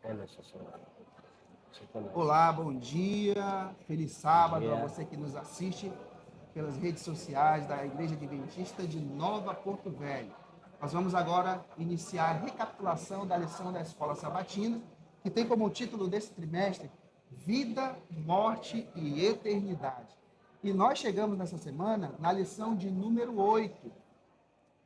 Emerson, você começa. Olá, bom dia, feliz Bom sábado a dia. você que nos assiste pelas redes sociais da Igreja Adventista de Nova Porto Velho. Nós vamos agora iniciar a recapitulação da lição da Escola Sabatina, que tem como título desse trimestre Vida, Morte e Eternidade. E nós chegamos nessa semana na lição de número 8.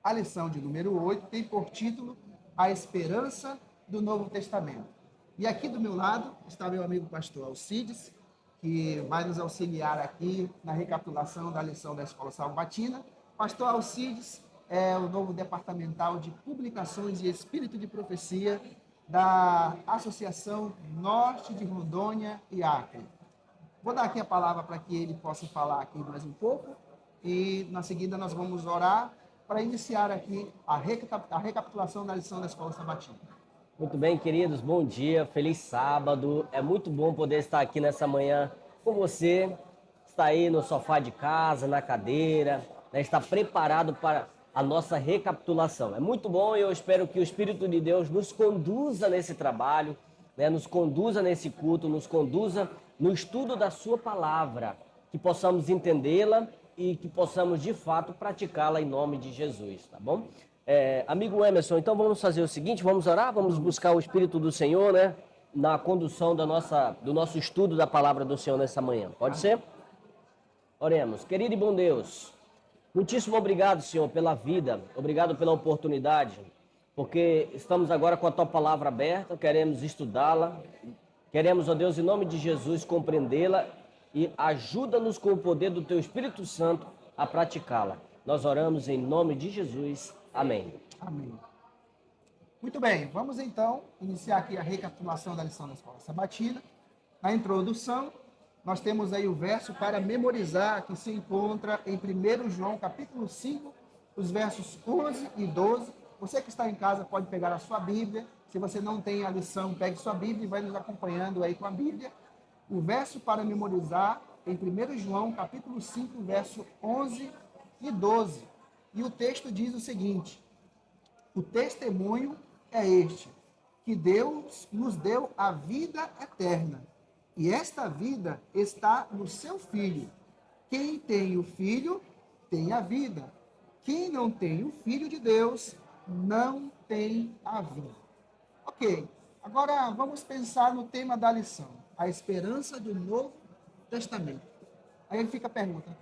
A lição de número 8 tem por título A Esperança do Novo Testamento. E aqui do meu lado está meu amigo pastor Alcides, que vai nos auxiliar aqui na recapitulação da lição da Escola Sabatina. Pastor Alcides é o novo departamental de Publicações e Espírito de Profecia da Associação Norte de Rondônia e Acre. Vou dar aqui a palavra para que ele possa falar aqui mais um pouco e na seguida nós vamos orar para iniciar aqui a recapitulação da lição da Escola Sabatina. Muito bem, queridos, bom dia, feliz sábado. É muito bom poder estar aqui nessa manhã com você. Está aí no sofá de casa, na cadeira, né, está preparado para a nossa recapitulação. É muito bom e eu espero que o Espírito de Deus nos conduza nesse trabalho, né, nos conduza nesse culto, nos conduza no estudo da sua palavra, que possamos entendê-la e que possamos de fato praticá-la em nome de Jesus, tá bom? Amigo Emerson, então vamos fazer o seguinte, vamos orar, vamos buscar o Espírito do Senhor, né, na condução do nosso estudo da palavra do Senhor nessa manhã. Pode ser? Oremos. Querido e bom Deus, muitíssimo obrigado, Senhor, pela vida, obrigado pela oportunidade, porque estamos agora com a Tua palavra aberta, queremos estudá-la, queremos, ó Deus, em nome de Jesus, compreendê-la e ajuda-nos com o poder do Teu Espírito Santo a praticá-la. Nós oramos em nome de Jesus. Amém. Amém. Muito bem, vamos então iniciar aqui a recapitulação da lição da Escola Sabatina. Na introdução, nós temos aí o verso para memorizar que se encontra em 1 João capítulo 5, os versos 11 e 12. Você que está em casa pode pegar a sua Bíblia. Se você não tem a lição, pegue sua Bíblia e vai nos acompanhando aí com a Bíblia. O verso para memorizar em 1 João capítulo 5, verso 11 e 12. E o texto diz o seguinte: o testemunho é este, que Deus nos deu a vida eterna, e esta vida está no seu Filho. Quem tem o Filho, tem a vida. Quem não tem o Filho de Deus, não tem a vida. Ok, agora vamos pensar no tema da lição, a esperança do Novo Testamento. Aí fica a pergunta,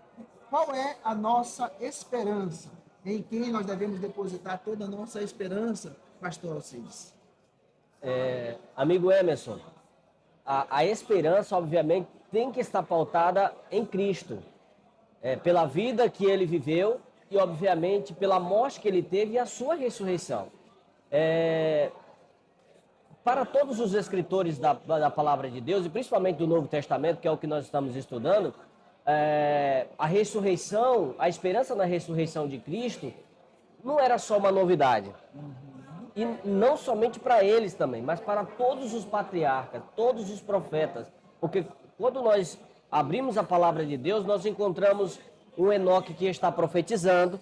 qual é a nossa esperança? Em quem nós devemos depositar toda a nossa esperança, pastor Alcides? Amigo Emerson, a esperança, obviamente, tem que estar pautada em Cristo, pela vida que ele viveu e, obviamente, pela morte que ele teve e a sua ressurreição. Para todos os escritores da palavra de Deus, e principalmente do Novo Testamento, que é o que nós estamos estudando, a ressurreição, a esperança na ressurreição de Cristo, não era só uma novidade. E não somente para eles também, mas para todos os patriarcas, todos os profetas. Porque quando nós abrimos a palavra de Deus, nós encontramos um Enoque que está profetizando,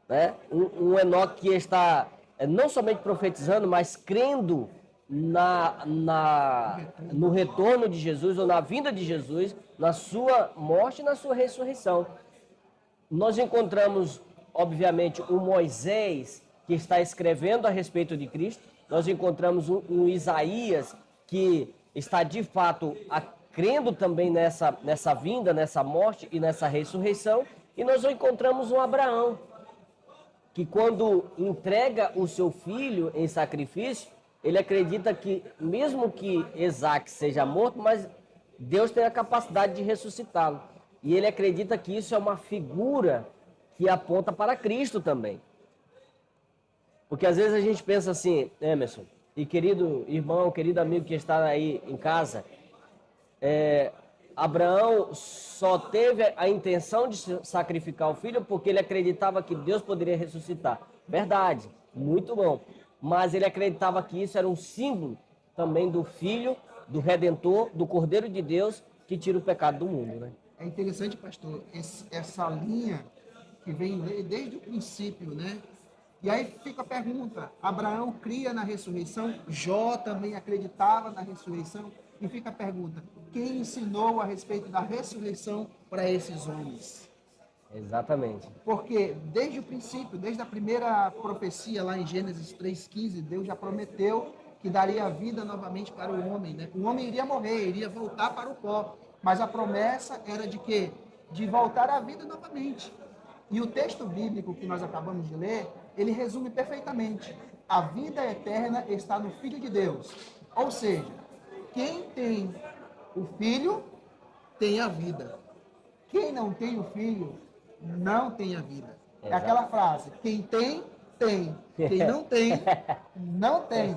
né? Um Enoque que está não somente profetizando, mas crendo no retorno de Jesus, ou na vinda de Jesus, na sua morte e na sua ressurreição. Nós encontramos, obviamente, o Moisés, que está escrevendo a respeito de Cristo. Nós encontramos um Isaías, que está, de fato, crendo também nessa vinda, nessa morte e nessa ressurreição. E nós encontramos um Abraão, que quando entrega o seu filho em sacrifício, ele acredita que, mesmo que Isaac seja morto, mas Deus tem a capacidade de ressuscitá-lo. E ele acredita que isso é uma figura que aponta para Cristo também. Porque às vezes a gente pensa assim, Emerson, e querido irmão, querido amigo que está aí em casa, Abraão só teve a intenção de sacrificar o filho porque ele acreditava que Deus poderia ressuscitar. Verdade, muito bom. Mas ele acreditava que isso era um símbolo também do Filho, do Redentor, do Cordeiro de Deus, que tira o pecado do mundo, né? É interessante, pastor, essa linha que vem desde o princípio, né? E aí fica a pergunta, Abraão cria na ressurreição, Jó também acreditava na ressurreição, e fica a pergunta, quem ensinou a respeito da ressurreição para esses homens? Exatamente. Porque desde o princípio, desde a primeira profecia lá em Gênesis 3,15, Deus já prometeu que daria vida novamente para o homem, né? O homem iria morrer, iria voltar para o pó, mas a promessa era de quê? De voltar à vida novamente. E o texto bíblico que nós acabamos de ler, ele resume perfeitamente. A vida eterna está no Filho de Deus. Ou seja, quem tem o Filho, tem a vida. Quem não tem o Filho, não tem a vida. É aquela frase, quem tem, tem. Quem não tem, não tem.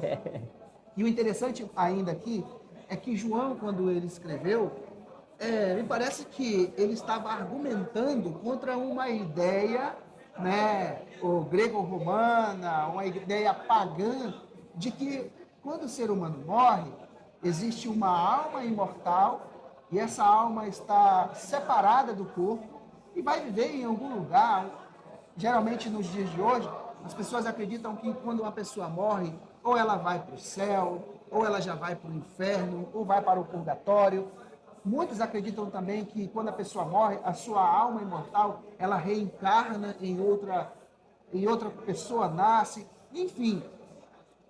E o interessante ainda aqui, é que João, quando ele escreveu, me parece que ele estava argumentando contra uma ideia, né, o grego-romana, uma ideia pagã, de que quando o ser humano morre, existe uma alma imortal e essa alma está separada do corpo e vai viver em algum lugar. Geralmente nos dias de hoje, as pessoas acreditam que quando uma pessoa morre, ou ela vai para o céu, ou ela já vai para o inferno, ou vai para o purgatório. Muitos acreditam também que quando a pessoa morre, a sua alma imortal, ela reencarna em outra pessoa, nasce. Enfim,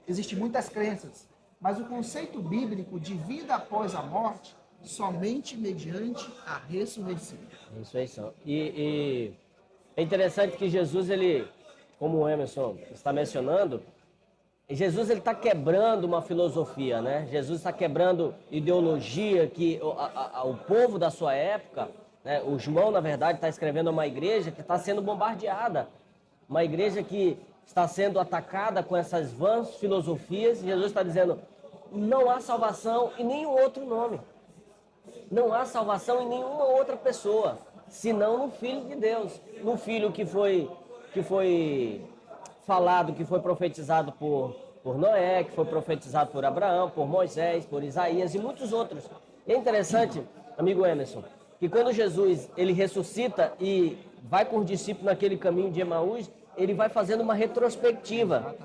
existem muitas crenças. Mas o conceito bíblico de vida após a morte, somente mediante a ressurreição. Ressurreição. E é interessante que Jesus, ele, como o Emerson está mencionando, Jesus ele está quebrando uma filosofia, né? Jesus está quebrando ideologia que o povo da sua época, né? O João, na verdade, está escrevendo uma igreja que está sendo bombardeada, uma igreja que está sendo atacada com essas vãs filosofias. E Jesus está dizendo, não há salvação em nenhum outro nome, não há salvação em nenhuma outra pessoa, senão no Filho de Deus, no Filho que foi falado, que foi profetizado por Noé, que foi profetizado por Abraão, por Moisés, por Isaías e muitos outros. E é interessante, amigo Emerson, que quando Jesus ele ressuscita e vai com os discípulos naquele caminho de Emaús, ele vai fazendo uma retrospectiva.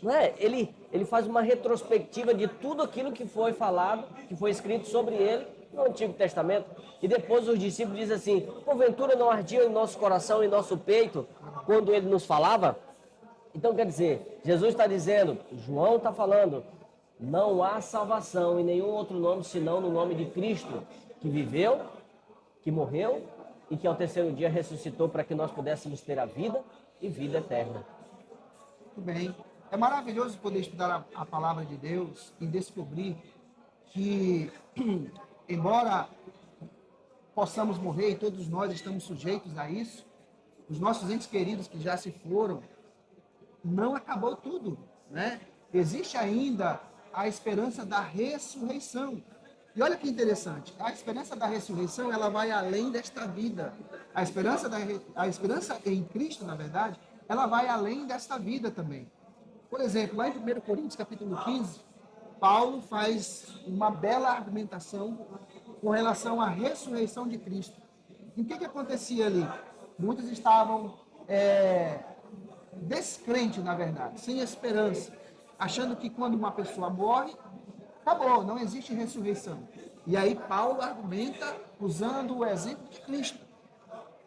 Não é? Ele faz uma retrospectiva de tudo aquilo que foi falado, que foi escrito sobre ele no Antigo Testamento. E depois os discípulos dizem assim, porventura não ardia em nosso coração e em nosso peito quando ele nos falava? Então quer dizer, Jesus está dizendo, João está falando, não há salvação em nenhum outro nome senão no nome de Cristo, que viveu, que morreu e que ao terceiro dia ressuscitou para que nós pudéssemos ter a vida e vida eterna. Muito bem. É maravilhoso poder estudar a palavra de Deus e descobrir que, embora possamos morrer e todos nós estamos sujeitos a isso, os nossos entes queridos que já se foram, não acabou tudo, né? Existe ainda a esperança da ressurreição. E olha que interessante, a esperança da ressurreição, ela vai além desta vida. A esperança em Cristo, na verdade, ela vai além desta vida também. Por exemplo, lá em 1 Coríntios, capítulo 15, Paulo faz uma bela argumentação com relação à ressurreição de Cristo. E o que acontecia ali? Muitos estavam descrentes, na verdade, sem esperança, achando que quando uma pessoa morre, acabou, não existe ressurreição. E aí Paulo argumenta, usando o exemplo de Cristo,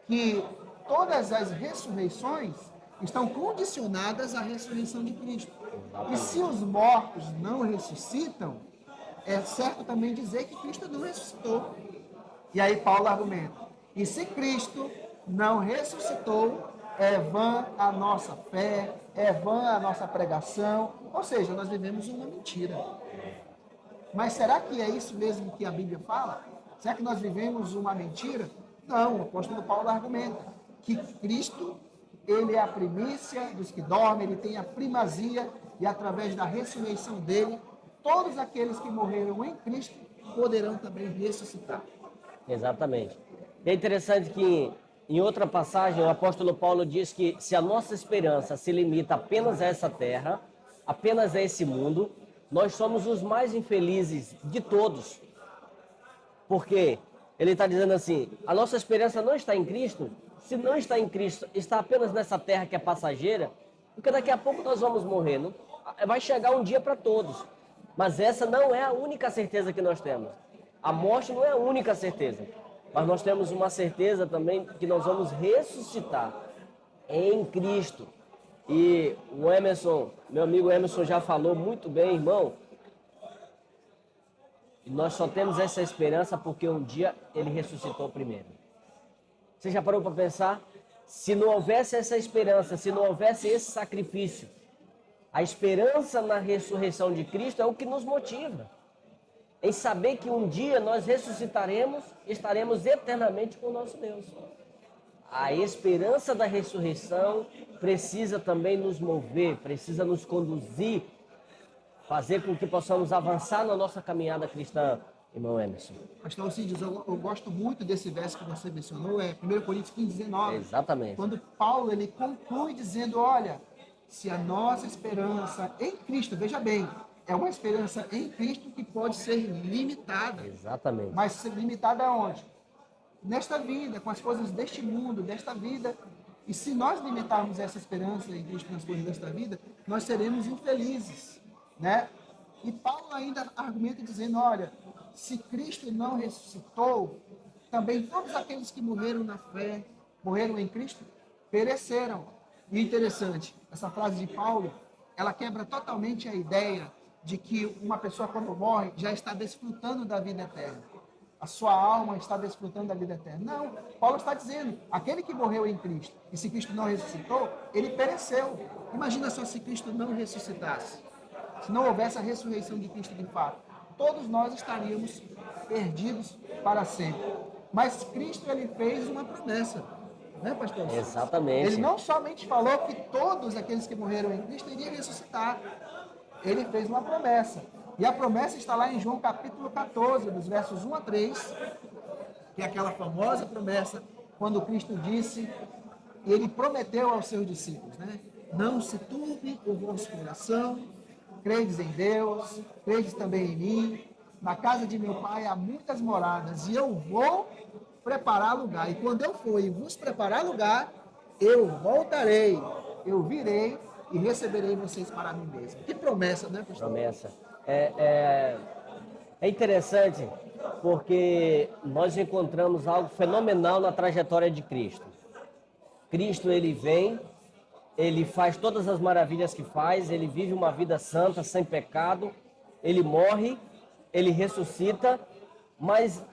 que todas as ressurreições estão condicionadas à ressurreição de Cristo. E se os mortos não ressuscitam, é certo também dizer que Cristo não ressuscitou. E aí Paulo argumenta, e se Cristo não ressuscitou, é vã a nossa fé, é vã a nossa pregação, ou seja, nós vivemos uma mentira. Mas será que é isso mesmo que a Bíblia fala? Será que nós vivemos uma mentira? Não, o apóstolo Paulo argumenta que Cristo, ele é a primícia dos que dormem, ele tem a primazia e através da ressurreição dele, todos aqueles que morreram em Cristo poderão também ressuscitar. Exatamente. É interessante que em outra passagem o apóstolo Paulo diz que se a nossa esperança se limita apenas a essa terra, apenas a esse mundo, nós somos os mais infelizes de todos. Porque ele está dizendo assim, a nossa esperança não está em Cristo. Se não está em Cristo, está apenas nessa terra que é passageira, Porque daqui a pouco nós vamos morrer. Vai chegar um dia para todos. Mas essa não é a única certeza que nós temos. A morte não é a única certeza. Mas nós temos uma certeza também que nós vamos ressuscitar em Cristo. E o Emerson, meu amigo Emerson já falou muito bem, irmão. Nós só temos essa esperança porque um dia ele ressuscitou primeiro. Você já parou para pensar? Se não houvesse essa esperança, se não houvesse esse sacrifício, a esperança na ressurreição de Cristo é o que nos motiva. Em saber que um dia nós ressuscitaremos e estaremos eternamente com o nosso Deus. A esperança da ressurreição precisa também nos mover, precisa nos conduzir, fazer com que possamos avançar na nossa caminhada cristã, irmão Emerson. Pastor Alcides, eu gosto muito desse verso que você mencionou, é 1 Coríntios 15, 19. Exatamente. Quando Paulo ele conclui dizendo, olha, se a nossa esperança em Cristo, veja bem, é uma esperança em Cristo que pode ser limitada. Exatamente. Mas ser limitada aonde? Nesta vida, com as coisas deste mundo, desta vida. E se nós limitarmos essa esperança em Cristo nas coisas desta vida, nós seremos infelizes, né? E Paulo ainda argumenta dizendo, olha, se Cristo não ressuscitou, também todos aqueles que morreram na fé, morreram em Cristo, pereceram. E interessante, essa frase de Paulo, ela quebra totalmente a ideia de que uma pessoa quando morre já está desfrutando da vida eterna. A sua alma está desfrutando da vida eterna. Não, Paulo está dizendo, aquele que morreu em Cristo, e se Cristo não ressuscitou, ele pereceu. Imagina só se Cristo não ressuscitasse. Se não houvesse a ressurreição de Cristo de fato, todos nós estaríamos perdidos para sempre. Mas Cristo, ele fez uma promessa, né, pastor? Exatamente. Ele não somente falou que todos aqueles que morreram em Cristo iriam ressuscitar. Ele fez uma promessa. E a promessa está lá em João capítulo 14, dos versos 1 a 3, que é aquela famosa promessa, quando Cristo disse, e ele prometeu aos seus discípulos, né? Não se turbe o vosso coração, credes em Deus, credes também em mim. Na casa de meu pai há muitas moradas, e eu vou preparar lugar. E quando eu for e vos preparar lugar, eu voltarei, eu virei e receberei vocês para mim mesmo. Que promessa, né, pastor? Promessa. É interessante porque nós encontramos algo fenomenal na trajetória de Cristo. Cristo, ele vem, ele faz todas as maravilhas que faz, ele vive uma vida santa, sem pecado, ele morre, ele ressuscita, mas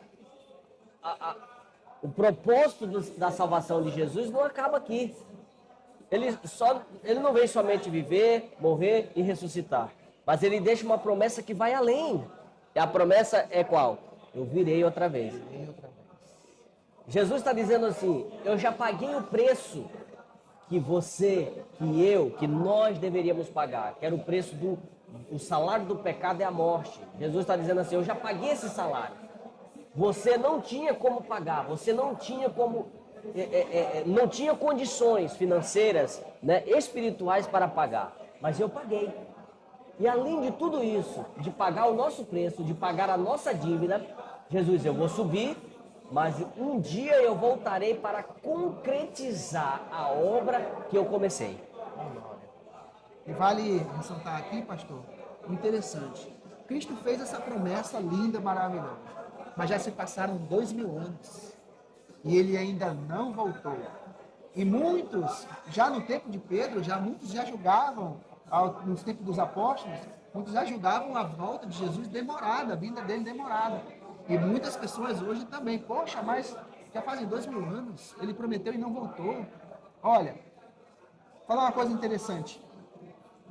o propósito da salvação de Jesus não acaba aqui. Ele não vem somente viver, morrer e ressuscitar, mas ele deixa uma promessa que vai além. E a promessa é qual? Eu virei outra vez. Jesus está dizendo assim, eu já paguei o preço que você, que eu, que nós deveríamos pagar, que era o preço o salário do pecado é a morte. Jesus está dizendo assim, eu já paguei esse salário. Você não tinha como pagar, você não tinha como, não tinha condições financeiras, né, espirituais para pagar, mas eu paguei. E além de tudo isso, de pagar o nosso preço, de pagar a nossa dívida, Jesus, eu vou subir, mas um dia eu voltarei para concretizar a obra que eu comecei. E vale ressaltar aqui, pastor, o interessante. Cristo fez essa promessa linda, maravilhosa, mas já se passaram 2000 anos e ele ainda não voltou. E muitos, já no tempo de Pedro, muitos já julgavam, nos tempos dos apóstolos, muitos já julgavam a volta de Jesus demorada, a vinda dele demorada. E muitas pessoas hoje também, poxa, mas já fazem 2000 anos, ele prometeu e não voltou. Olha, vou falar uma coisa interessante.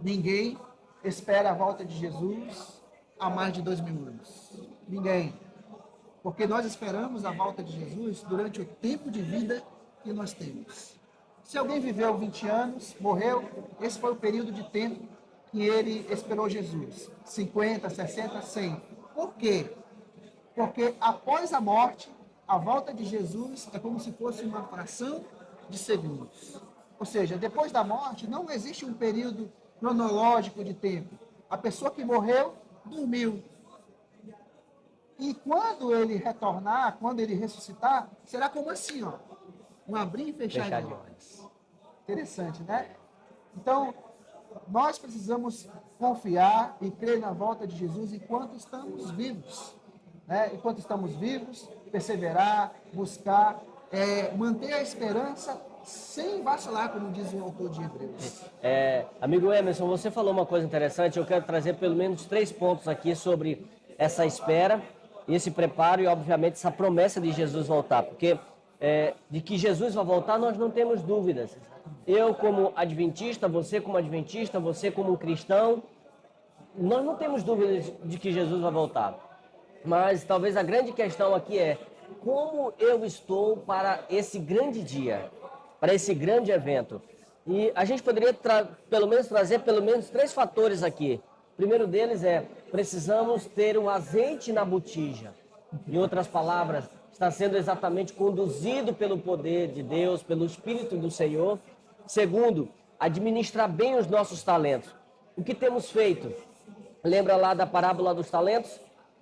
Ninguém espera a volta de Jesus há mais de 2000 anos. Ninguém. Porque nós esperamos a volta de Jesus durante o tempo de vida que nós temos. Se alguém viveu 20 anos, morreu, esse foi o período de tempo que ele esperou Jesus. 50, 60, 100. Por quê? Porque após a morte, a volta de Jesus é como se fosse uma fração de segundos. Ou seja, depois da morte não existe um período cronológico de tempo. A pessoa que morreu, dormiu. E quando ele retornar, quando ele ressuscitar, será como assim, ó, um abrir e fechar de olhos. Interessante, né? Então, nós precisamos confiar e crer na volta de Jesus enquanto estamos vivos. Né? Enquanto estamos vivos, perseverar, buscar, manter a esperança sem vacilar, como diz o autor de Hebreus. Amigo Emerson, você falou uma coisa interessante, eu quero trazer pelo menos 3 pontos aqui sobre essa espera, esse preparo e, obviamente, essa promessa de Jesus voltar, porque de que Jesus vai voltar nós não temos dúvidas. Eu como adventista, você como um cristão, nós não temos dúvidas de que Jesus vai voltar. Mas talvez a grande questão aqui é como eu estou para esse grande dia, para esse grande evento. E a gente poderia trazer pelo menos 3 fatores aqui. O primeiro deles precisamos ter um azeite na botija. Em outras palavras, está sendo exatamente conduzido pelo poder de Deus, pelo Espírito do Senhor. Segundo, administrar bem os nossos talentos. O que temos feito? Lembra lá da parábola dos talentos?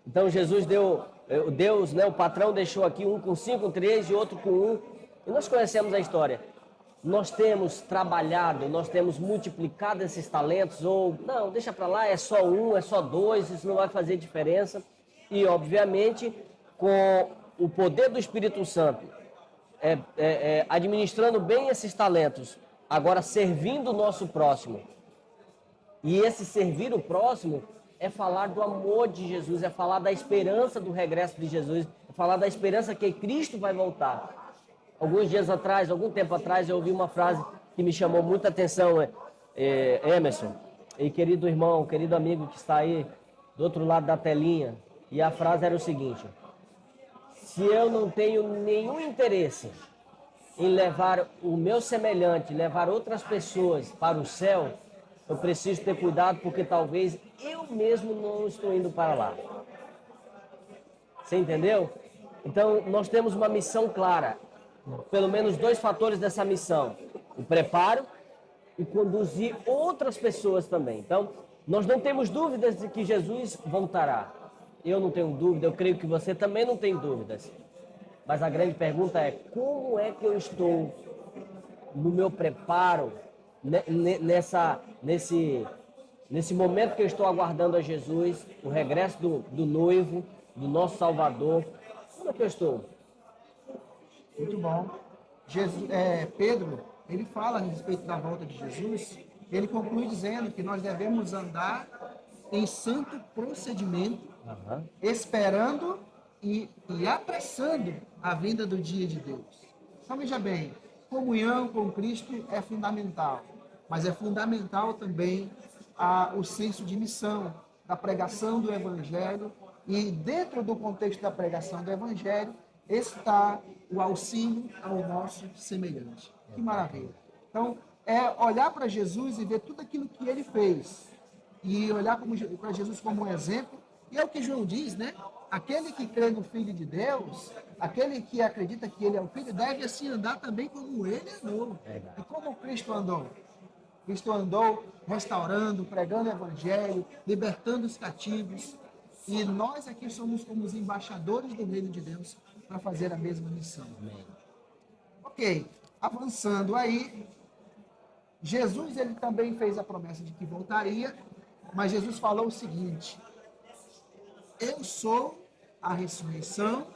Então Jesus Deus, né, o patrão deixou aqui um com 5, 3 e outro com 1. E nós conhecemos a história. Nós temos trabalhado, nós temos multiplicado esses talentos, ou não, deixa para lá, é só 1, é só 2, isso não vai fazer diferença. E obviamente, com o poder do Espírito Santo, administrando bem esses talentos, agora servindo o nosso próximo. E esse servir o próximo é falar do amor de Jesus, é falar da esperança do regresso de Jesus, é falar da esperança que Cristo vai voltar. Algum tempo atrás, eu ouvi uma frase que me chamou muita atenção, Emerson, e querido irmão, querido amigo que está aí do outro lado da telinha, e a frase era o seguinte: se eu não tenho nenhum interesse em levar o meu semelhante, levar outras pessoas para o céu, eu preciso ter cuidado porque talvez eu mesmo não estou indo para lá. Você entendeu? Então, nós temos uma missão clara. Pelo menos 2 fatores dessa missão. O preparo e conduzir outras pessoas também. Então, nós não temos dúvidas de que Jesus voltará. Eu não tenho dúvida, eu creio que você também não tem dúvidas. Mas a grande pergunta é, como é que eu estou no meu preparo, nesse momento que eu estou aguardando a Jesus, o regresso do noivo, do nosso Salvador? Como é que eu estou? Muito bom. Pedro, ele fala a respeito da volta de Jesus, ele conclui dizendo que nós devemos andar em santo procedimento, esperando e apressando a vinda do dia de Deus. Então veja bem, comunhão com Cristo é fundamental, mas é fundamental também o senso de missão, da pregação do Evangelho, e dentro do contexto da pregação do Evangelho está o auxílio ao nosso semelhante. Que maravilha! Então, olhar para Jesus e ver tudo aquilo que ele fez, e olhar para Jesus como um exemplo, e é o que João diz, né? Aquele que crê no Filho de Deus, aquele que acredita que ele é o Filho, deve assim andar também como ele andou. E como Cristo andou? Cristo andou restaurando, pregando o Evangelho, libertando os cativos. E nós aqui somos como os embaixadores do reino de Deus para fazer a mesma missão. Ok, avançando aí, Jesus ele também fez a promessa de que voltaria, mas Jesus falou o seguinte: eu sou a ressurreição,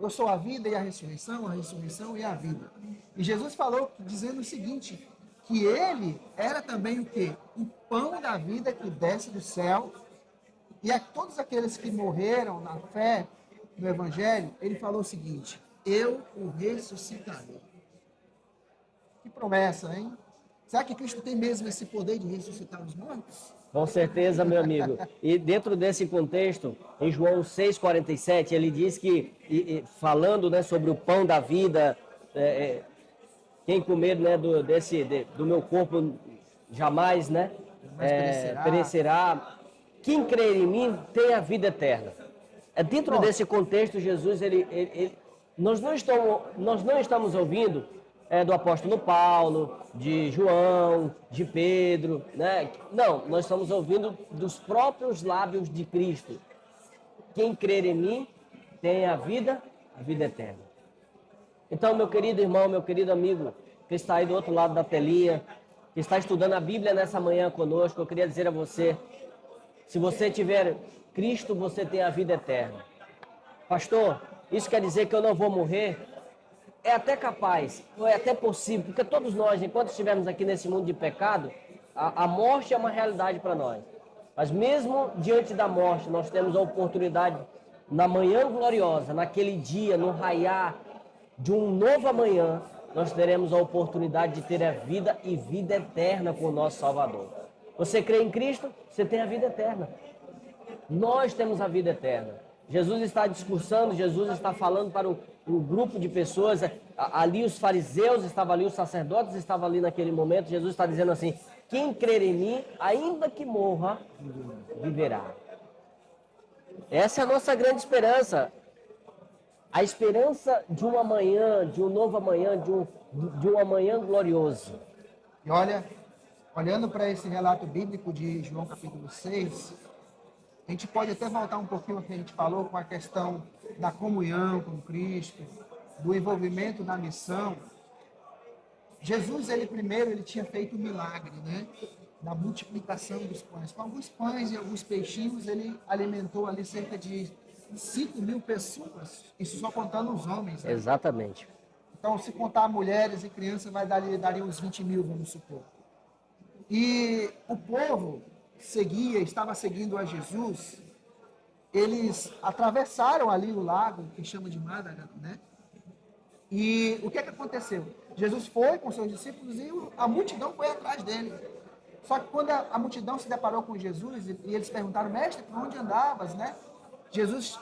eu sou a vida e a ressurreição e a vida. E Jesus falou dizendo o seguinte, que ele era também o quê? O pão da vida que desce do céu, e a todos aqueles que morreram na fé no Evangelho, ele falou o seguinte: eu o ressuscitarei. Que promessa, hein? Será que Cristo tem mesmo esse poder de ressuscitar os mortos? Com certeza, meu amigo. E dentro desse contexto, em João 6,47, ele diz que, falando, né, sobre o pão da vida, quem comer, né, do meu corpo jamais, né, perecerá. Quem crer em mim tem a vida eterna. Dentro desse contexto, Jesus, nós não estamos ouvindo do apóstolo Paulo, de João, de Pedro, né? Não, nós estamos ouvindo dos próprios lábios de Cristo. Quem crer em mim tem a vida eterna. Então, meu querido irmão, meu querido amigo, que está aí do outro lado da telinha, que está estudando a Bíblia nessa manhã conosco, eu queria dizer a você, se você tiver Cristo, você tem a vida eterna. Pastor, isso quer dizer que eu não vou morrer? É até capaz, ou é até possível, porque todos nós, enquanto estivermos aqui nesse mundo de pecado, a morte é uma realidade para nós. Mas mesmo diante da morte, nós temos a oportunidade, na manhã gloriosa, naquele dia, no raiar de um novo amanhã, nós teremos a oportunidade de ter a vida e vida eterna com o nosso Salvador. Você crê em Cristo, você tem a vida eterna. Nós temos a vida eterna. Jesus está discursando, Jesus está falando para um grupo de pessoas, ali os fariseus estavam ali, os sacerdotes estavam ali naquele momento, Jesus está dizendo assim, quem crer em mim, ainda que morra, viverá. Essa é a nossa grande esperança. A esperança de um amanhã, de um novo amanhã, de um amanhã glorioso. E olha, olhando para esse relato bíblico de João capítulo 6, a gente pode até voltar um pouquinho ao que a gente falou com a questão da comunhão com Cristo, do envolvimento na missão. Jesus, ele tinha feito um milagre, né? Da multiplicação dos pães. Com alguns pães e alguns peixinhos, ele alimentou ali cerca de 5.000 pessoas, isso só contando os homens. Né? Exatamente. Então, se contar mulheres e crianças, daria uns 20.000, vamos supor. E o povo estava seguindo a Jesus. Eles atravessaram ali o lago, que chama de Madaga, né? E o que aconteceu? Jesus foi com seus discípulos e a multidão foi atrás dele. Só que quando a multidão se deparou com Jesus e eles perguntaram, mestre, por onde andavas, né? Jesus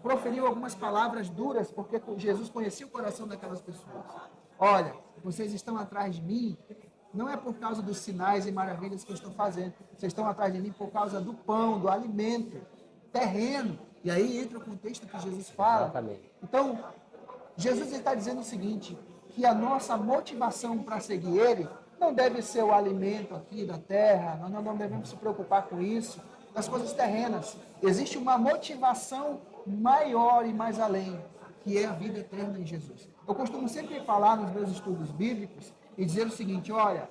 proferiu algumas palavras duras, porque Jesus conhecia o coração daquelas pessoas. Olha, vocês estão atrás de mim, não é por causa dos sinais e maravilhas que eu estou fazendo. Vocês estão atrás de mim por causa do pão, do alimento terreno. E aí entra o contexto que Jesus fala. Exatamente. Então, Jesus está dizendo o seguinte, que a nossa motivação para seguir Ele não deve ser o alimento aqui da terra, nós não devemos se preocupar com isso, das coisas terrenas. Existe uma motivação maior e mais além, que é a vida eterna em Jesus. Eu costumo sempre falar nos meus estudos bíblicos e dizer o seguinte, olha,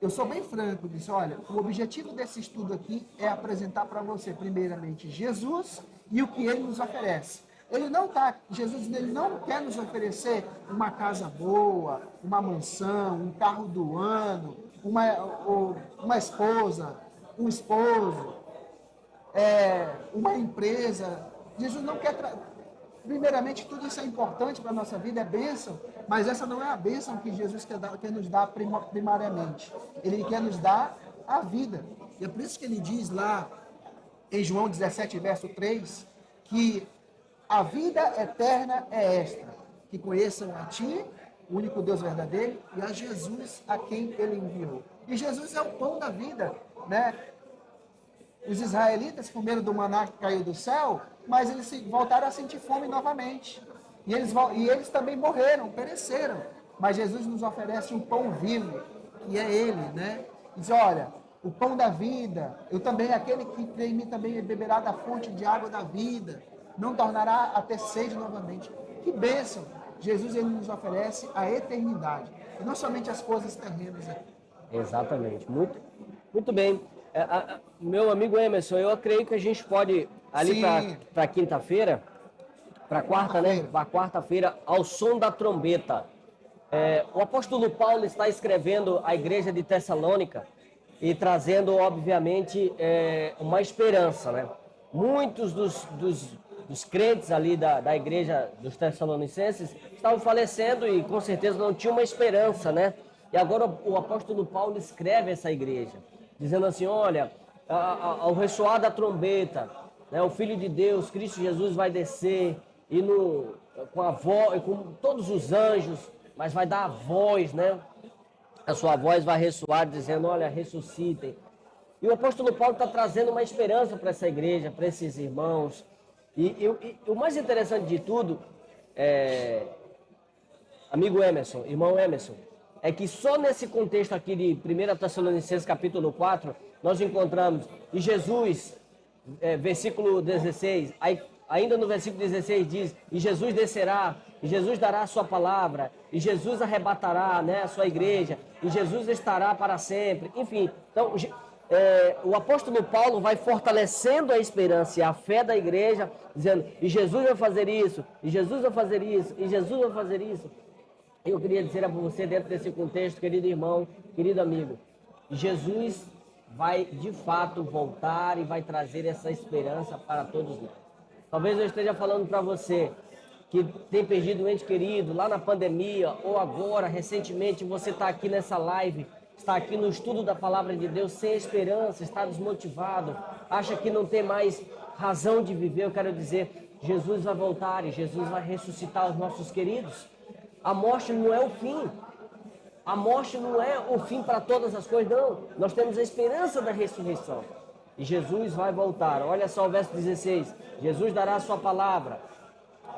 eu sou bem franco, disse, olha, o objetivo desse estudo aqui é apresentar para você, primeiramente, Jesus e o que Ele nos oferece. Jesus ele não quer nos oferecer uma casa boa, uma mansão, um carro do ano, uma esposa, um esposo, uma empresa. Jesus não quer... Primeiramente, tudo isso é importante para a nossa vida, é bênção, mas essa não é a bênção que Jesus quer nos dar primariamente. Ele quer nos dar a vida. E é por isso que ele diz lá, em João 17, verso 3, que a vida eterna é esta, que conheçam a Ti, o único Deus verdadeiro, e a Jesus a quem Ele enviou. E Jesus é o pão da vida, né? Os israelitas comeram do maná que caiu do céu, mas eles voltaram a sentir fome novamente. E eles também morreram, pereceram. Mas Jesus nos oferece um pão vivo, que é Ele, né? Diz, olha, o pão da vida, aquele que crê em mim também beberá da fonte de água da vida, não tornará a ter sede novamente. Que bênção! Jesus ele nos oferece a eternidade, e não somente as coisas terrenas aqui. Exatamente, muito, muito bem. Meu amigo Emerson, eu creio que a gente pode, ali para quinta-feira, para quarta, né? Para quarta-feira, ao som da trombeta. O apóstolo Paulo está escrevendo à igreja de Tessalônica e trazendo, obviamente, uma esperança, né? Muitos dos crentes ali da igreja dos Tessalonicenses estavam falecendo e com certeza não tinham uma esperança, né? E agora o apóstolo Paulo escreve essa igreja, dizendo assim, olha, ao ressoar da trombeta, né, o Filho de Deus, Cristo Jesus, vai descer e com a voz, com todos os anjos, mas vai dar a voz, né? A sua voz vai ressoar dizendo, olha, ressuscitem. E o apóstolo Paulo está trazendo uma esperança para essa igreja, para esses irmãos. E o mais interessante de tudo, amigo Emerson, irmão Emerson, é que só nesse contexto aqui de 1 Tessalonicenses capítulo 4, nós encontramos, e Jesus, versículo 16, ainda no versículo 16 diz, e Jesus descerá e Jesus dará a sua palavra, e Jesus arrebatará, né, a sua igreja, e Jesus estará para sempre. Enfim, então o apóstolo Paulo vai fortalecendo a esperança e a fé da igreja, dizendo, e Jesus vai fazer isso, e Jesus vai fazer isso, e Jesus vai fazer isso. Eu queria dizer a você, dentro desse contexto, querido irmão, querido amigo, Jesus vai de fato voltar e vai trazer essa esperança para todos nós. Talvez eu esteja falando para você que tem perdido um ente querido lá na pandemia, ou agora, recentemente, você está aqui nessa live, está aqui no estudo da palavra de Deus sem esperança, está desmotivado, acha que não tem mais razão de viver. Eu quero dizer, Jesus vai voltar e Jesus vai ressuscitar os nossos queridos. A morte não é o fim. A morte não é o fim para todas as coisas, não. Nós temos a esperança da ressurreição. E Jesus vai voltar. Olha só o verso 16. Jesus dará a sua palavra,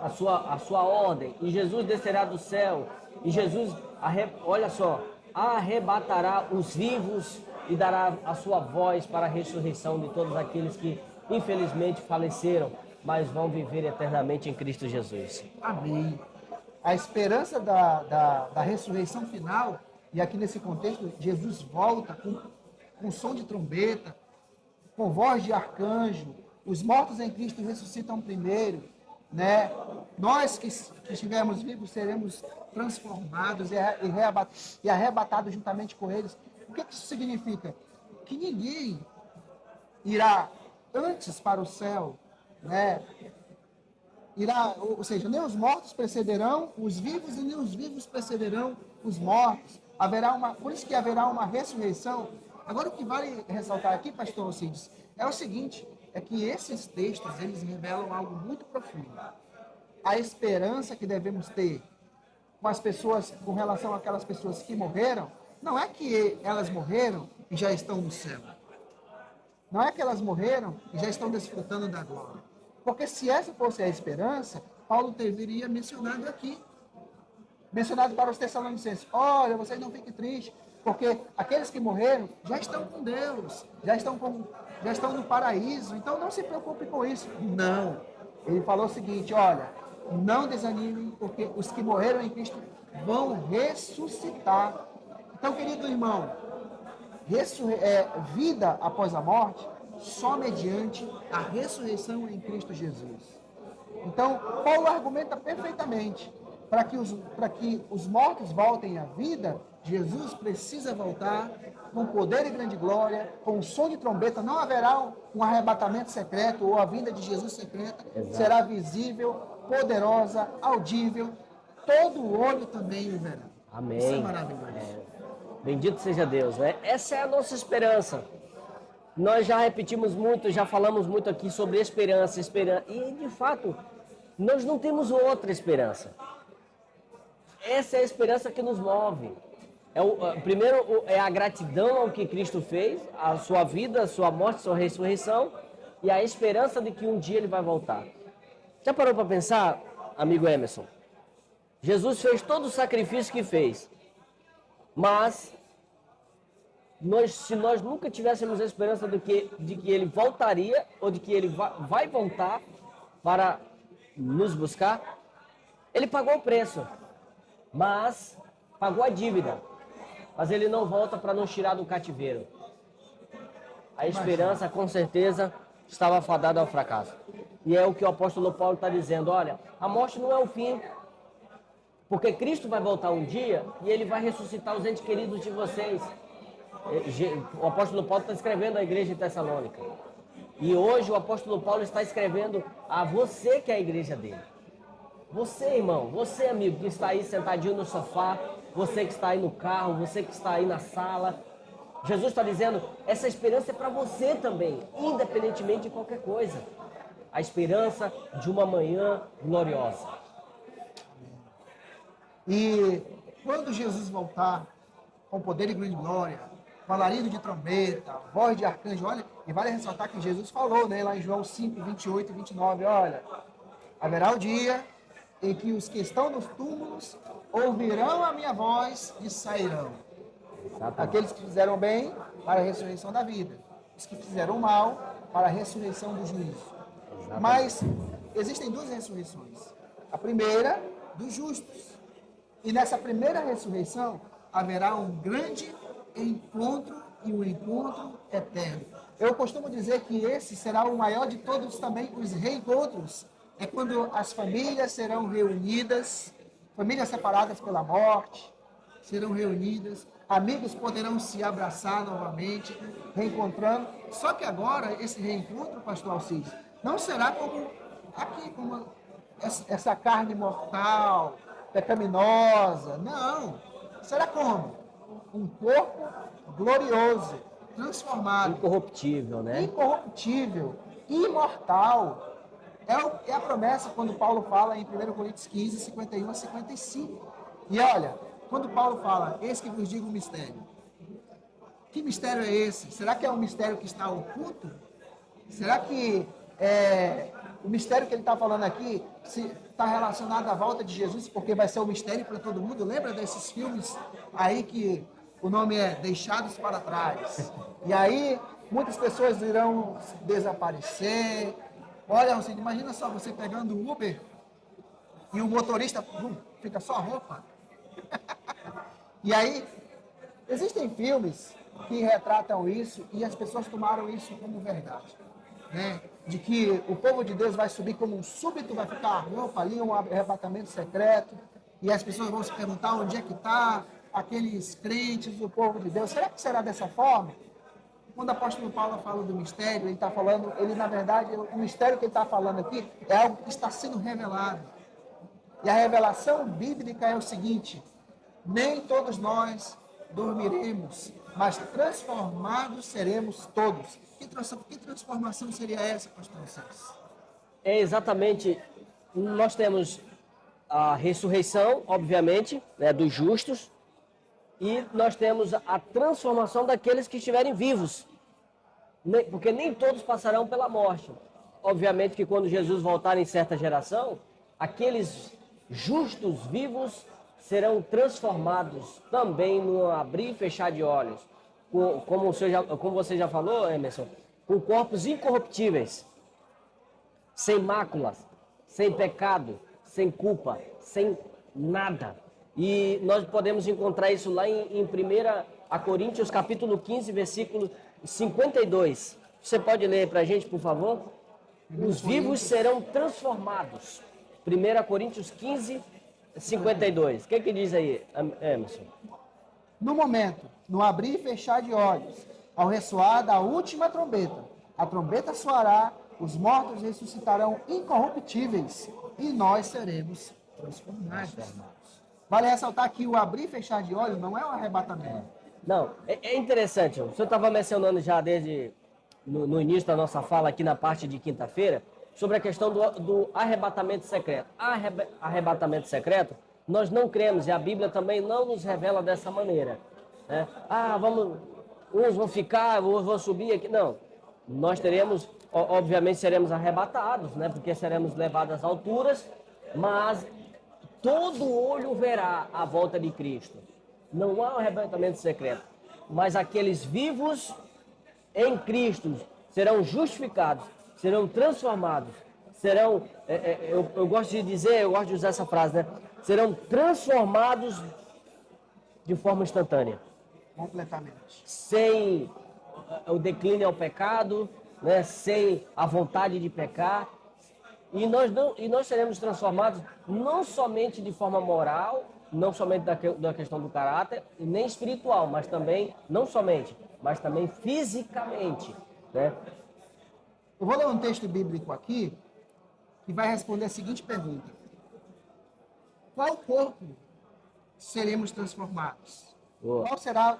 a sua ordem, e Jesus descerá do céu. E Jesus, olha só, arrebatará os vivos e dará a sua voz para a ressurreição de todos aqueles que infelizmente faleceram, mas vão viver eternamente em Cristo Jesus. Amém. A esperança da ressurreição final, e aqui nesse contexto, Jesus volta com som de trombeta, com voz de arcanjo, os mortos em Cristo ressuscitam primeiro, né? Nós que estivermos vivos seremos transformados e arrebatados juntamente com eles. O que isso significa? Que ninguém irá antes para o céu, né? Ou seja, nem os mortos precederão os vivos e nem os vivos precederão os mortos. Por isso que haverá uma ressurreição. Agora, o que vale ressaltar aqui, pastor Alcides, é o seguinte, é que esses textos, eles revelam algo muito profundo. A esperança que devemos ter com as pessoas, com relação àquelas pessoas que morreram, não é que elas morreram e já estão no céu. Não é que elas morreram e já estão desfrutando da glória. Porque se essa fosse a esperança, Paulo teria mencionado aqui. Mencionado para os Tessalonicenses. Olha, vocês não fiquem tristes, porque aqueles que morreram já estão com Deus, já estão no paraíso, então não se preocupe com isso. Não. Ele falou o seguinte, olha, não desanimem, porque os que morreram em Cristo vão ressuscitar. Então, querido irmão, vida após a morte, só mediante a ressurreição em Cristo Jesus. Então, Paulo argumenta perfeitamente. Para que os mortos voltem à vida, Jesus precisa voltar com poder e grande glória, com o som de trombeta. Não haverá um arrebatamento secreto ou a vinda de Jesus secreta. Exato. Será visível, poderosa, audível. Todo olho também o verá. Amém. Isso é maravilhoso. Bendito seja Deus, né? Essa é a nossa esperança. Nós já repetimos muito, já falamos muito aqui sobre esperança. E, de fato, nós não temos outra esperança. Essa é a esperança que nos move. Primeiro, é a gratidão ao que Cristo fez, a sua vida, a sua morte, a sua ressurreição, e a esperança de que um dia Ele vai voltar. Já parou para pensar, amigo Emerson? Jesus fez todo o sacrifício que fez, mas se nós nunca tivéssemos a esperança de que Ele voltaria, ou de que Ele vai voltar para nos buscar, Ele pagou o preço. Mas pagou a dívida, mas Ele não volta para nos tirar do cativeiro. A esperança, com certeza, estava fadada ao fracasso. E é o que o apóstolo Paulo está dizendo, olha, a morte não é o fim, porque Cristo vai voltar um dia e Ele vai ressuscitar os entes queridos de vocês. O apóstolo Paulo está escrevendo à igreja de Tessalônica. E hoje o apóstolo Paulo está escrevendo a você que é a igreja dele. Você, irmão, você, amigo, que está aí sentadinho no sofá, você que está aí no carro, você que está aí na sala. Jesus está dizendo, essa esperança é para você também, independentemente de qualquer coisa. A esperança de uma manhã gloriosa. E quando Jesus voltar, com poder e grande glória, com alarido de trombeta, voz de arcanjo, olha, e vale ressaltar que Jesus falou, né, lá em João 5, 28 e 29, olha, haverá o dia em que os que estão nos túmulos ouvirão a minha voz e sairão. Exatamente. Aqueles que fizeram bem, para a ressurreição da vida. Os que fizeram mal, para a ressurreição do juízo. Exatamente. Mas existem duas ressurreições. A primeira, dos justos. E nessa primeira ressurreição haverá um grande encontro e um encontro eterno. Eu costumo dizer que esse será o maior de todos também os reencontros. É quando as famílias serão reunidas, famílias separadas pela morte, serão reunidas, amigos poderão se abraçar novamente, reencontrando. Só que agora, esse reencontro, pastor Alcides, não será como aqui, como essa carne mortal, pecaminosa. Não. Será como? Um corpo glorioso, transformado. Incorruptível, né? Incorruptível, imortal. É a promessa quando Paulo fala em 1 Coríntios 15, 51 a 55. E olha, quando Paulo fala, eis que vos digo um mistério. Que mistério é esse? Será que é um mistério que está oculto? Será que o mistério que ele está falando aqui está relacionado à volta de Jesus, porque vai ser um mistério para todo mundo? Lembra desses filmes aí que o nome é Deixados para Trás? E aí muitas pessoas irão desaparecer. Olha, você imagina só você pegando o Uber e o motorista fica só a roupa. E aí, existem filmes que retratam isso e as pessoas tomaram isso como verdade. Né? De que o povo de Deus vai subir como um súbito, vai ficar a roupa ali, um arrebatamento secreto, e as pessoas vão se perguntar onde é que está aqueles crentes do povo de Deus. Será que será dessa forma? Quando o apóstolo Paulo fala do mistério, ele está falando, na verdade, o mistério que ele está falando aqui é algo que está sendo revelado. E a revelação bíblica é o seguinte: nem todos nós dormiremos, mas transformados seremos todos. Que transformação seria essa, pastor César? É exatamente, nós temos a ressurreição, obviamente, né, dos justos, e nós temos a transformação daqueles que estiverem vivos, porque nem todos passarão pela morte. Obviamente que quando Jesus voltar em certa geração, aqueles justos vivos serão transformados também no abrir e fechar de olhos, como você já falou, Emerson, com corpos incorruptíveis, sem máculas, sem pecado, sem culpa, sem nada. E nós podemos encontrar isso lá em 1 Coríntios, capítulo 15, versículo 52. Você pode ler para a gente, por favor? Os vivos serão transformados. 1 Coríntios 15, 52. O que diz aí, Emerson? No momento, no abrir e fechar de olhos, ao ressoar da última trombeta, a trombeta soará, os mortos ressuscitarão incorruptíveis e nós seremos transformados. Vale ressaltar que o abrir e fechar de olhos não é um arrebatamento. Não, é interessante. O senhor estava mencionando já desde no início da nossa fala aqui na parte de quinta-feira sobre a questão do arrebatamento secreto. Arrebatamento secreto, nós não cremos e a Bíblia também não nos revela dessa maneira. Né? Uns vão ficar, outros vão subir aqui. Não, nós teremos, obviamente seremos arrebatados, né? Porque seremos levados às alturas, mas todo olho verá a volta de Cristo. Não há um arrebatamento secreto, mas aqueles vivos em Cristo serão justificados, serão transformados, serão, eu gosto de dizer, eu gosto de usar essa frase, né? Serão transformados de forma instantânea. Completamente. Sem o declínio ao pecado, né? Sem a vontade de pecar. E nós seremos transformados não somente de forma moral, não somente da questão do caráter, nem espiritual, mas também, não somente, mas também fisicamente. Né? Eu vou ler um texto bíblico aqui que vai responder a seguinte pergunta: qual corpo seremos transformados? Boa. Qual será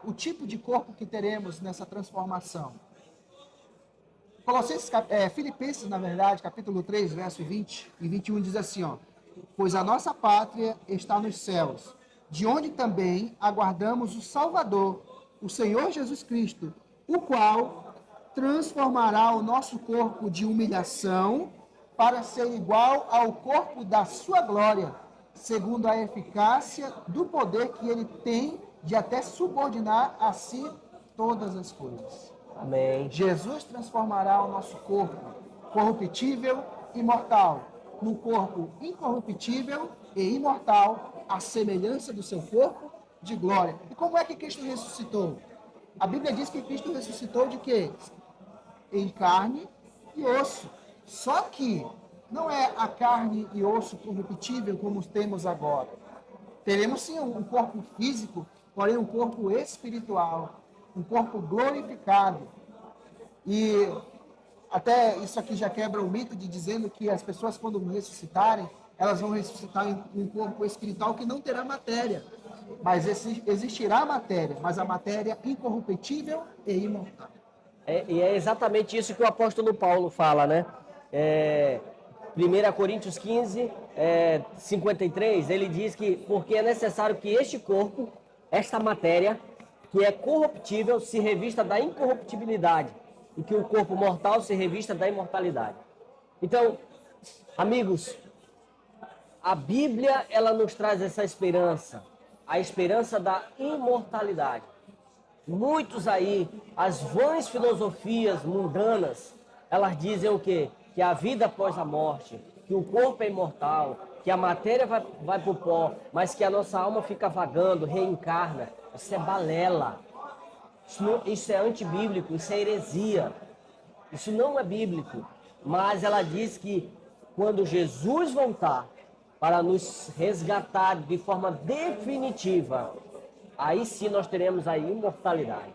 o tipo de corpo que teremos nessa transformação? Filipenses, na verdade, capítulo 3, verso 20 e 21 diz assim, ó: pois a nossa pátria está nos céus, de onde também aguardamos o Salvador, o Senhor Jesus Cristo, o qual transformará o nosso corpo de humilhação para ser igual ao corpo da sua glória, segundo a eficácia do poder que ele tem de até subordinar a si todas as coisas. Amém. Jesus transformará o nosso corpo corruptível e mortal num corpo incorruptível e imortal, à semelhança do seu corpo de glória. E como é que Cristo ressuscitou? A Bíblia diz que Cristo ressuscitou de quê? Em carne e osso. Só que não é a carne e osso corruptível como temos agora. Teremos sim um corpo físico, porém um corpo espiritual, um corpo glorificado. E até isso aqui já quebra o mito de dizendo que as pessoas, quando ressuscitarem, elas vão ressuscitar em um corpo espiritual que não terá matéria. Mas existirá matéria, mas a matéria incorruptível e imortal. E é exatamente isso que o apóstolo Paulo fala, né? 1 Coríntios 15, 53, ele diz que porque é necessário que este corpo, esta matéria, que é corruptível, se revista da incorruptibilidade e que o corpo mortal se revista da imortalidade. Então, amigos, a Bíblia, ela nos traz essa esperança, a esperança da imortalidade. Muitos aí, as vãs filosofias mundanas, elas dizem o quê? Que a vida após a morte, que o corpo é imortal, que a matéria vai para o pó, mas que a nossa alma fica vagando, reencarna. Isso é balela. Isso é antibíblico, isso é heresia. Isso não é bíblico. Mas ela diz que quando Jesus voltar para nos resgatar de forma definitiva, aí sim nós teremos a imortalidade.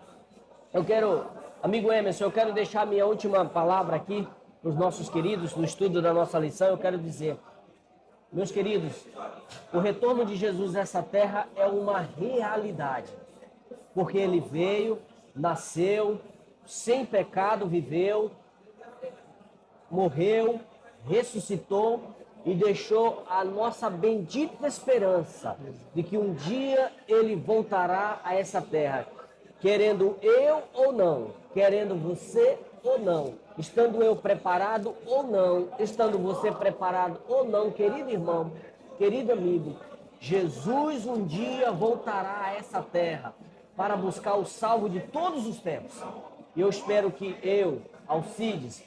Amigo Emerson, eu quero deixar a minha última palavra aqui para os nossos queridos, no estudo da nossa lição. Eu quero dizer, meus queridos, o retorno de Jesus nessa terra é uma realidade, porque ele veio, nasceu, sem pecado viveu, morreu, ressuscitou e deixou a nossa bendita esperança de que um dia ele voltará a essa terra, querendo eu ou não, querendo você ou não, estando eu preparado ou não, estando você preparado ou não, querido irmão, querido amigo, Jesus um dia voltará a essa terra para buscar o salvo de todos os tempos. E eu espero que eu, Alcides,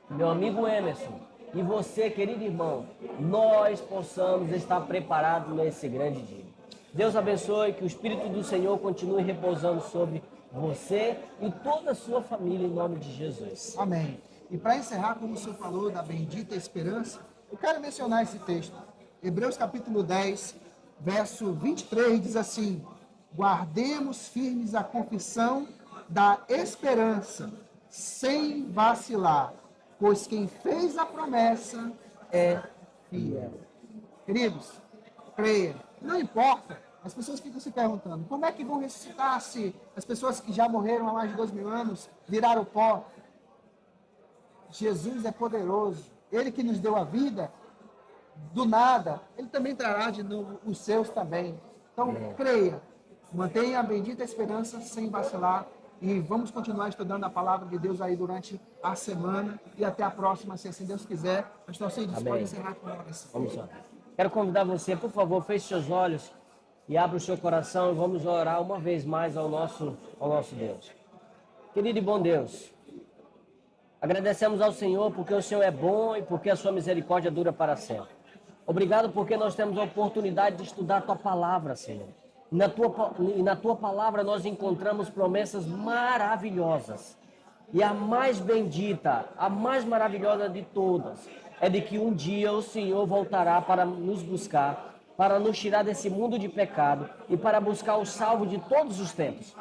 meu amigo Emerson, e você, querido irmão, nós possamos estar preparados nesse grande dia. Deus abençoe, que o Espírito do Senhor continue repousando sobre você e toda a sua família, em nome de Jesus. Amém. E para encerrar, como o senhor falou da bendita esperança, eu quero mencionar esse texto. Hebreus capítulo 10, verso 23, diz assim: guardemos firmes a confissão da esperança, sem vacilar, pois quem fez a promessa é fiel. Queridos, creia, não importa. As pessoas ficam se perguntando, como é que vão ressuscitar se as pessoas que já morreram há mais de 2.000 anos viraram pó? Jesus é poderoso. Ele que nos deu a vida, do nada, ele também trará de novo os seus também. Então, creia, mantenha a bendita esperança sem vacilar. E vamos continuar estudando a palavra de Deus aí durante a semana. E até a próxima, se assim Deus quiser. Pastor Alcides, pode encerrar com a oração. Vamos lá. Quero convidar você, por favor, feche seus olhos e abra o seu coração e vamos orar uma vez mais ao nosso Deus. Querido e bom Deus, agradecemos ao Senhor porque o Senhor é bom e porque a sua misericórdia dura para sempre. Obrigado porque nós temos a oportunidade de estudar a tua palavra, Senhor. E na tua palavra nós encontramos promessas maravilhosas. E a mais bendita, a mais maravilhosa de todas, é de que um dia o Senhor voltará para nos buscar, para nos tirar desse mundo de pecado e para buscar o salvo de todos os tempos.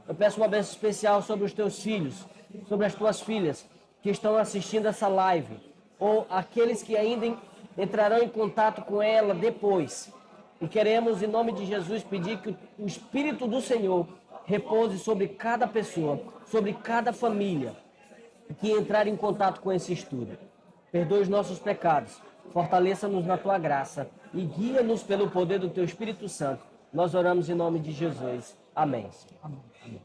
Eu peço uma bênção especial sobre os teus filhos, sobre as tuas filhas que estão assistindo essa live, ou aqueles que ainda entrarão em contato com ela depois. E queremos, em nome de Jesus, pedir que o Espírito do Senhor repouse sobre cada pessoa, sobre cada família que entrar em contato com esse estudo. Perdoe os nossos pecados, fortaleça-nos na tua graça e guia-nos pelo poder do teu Espírito Santo. Nós oramos em nome de Jesus. Amém. Amém.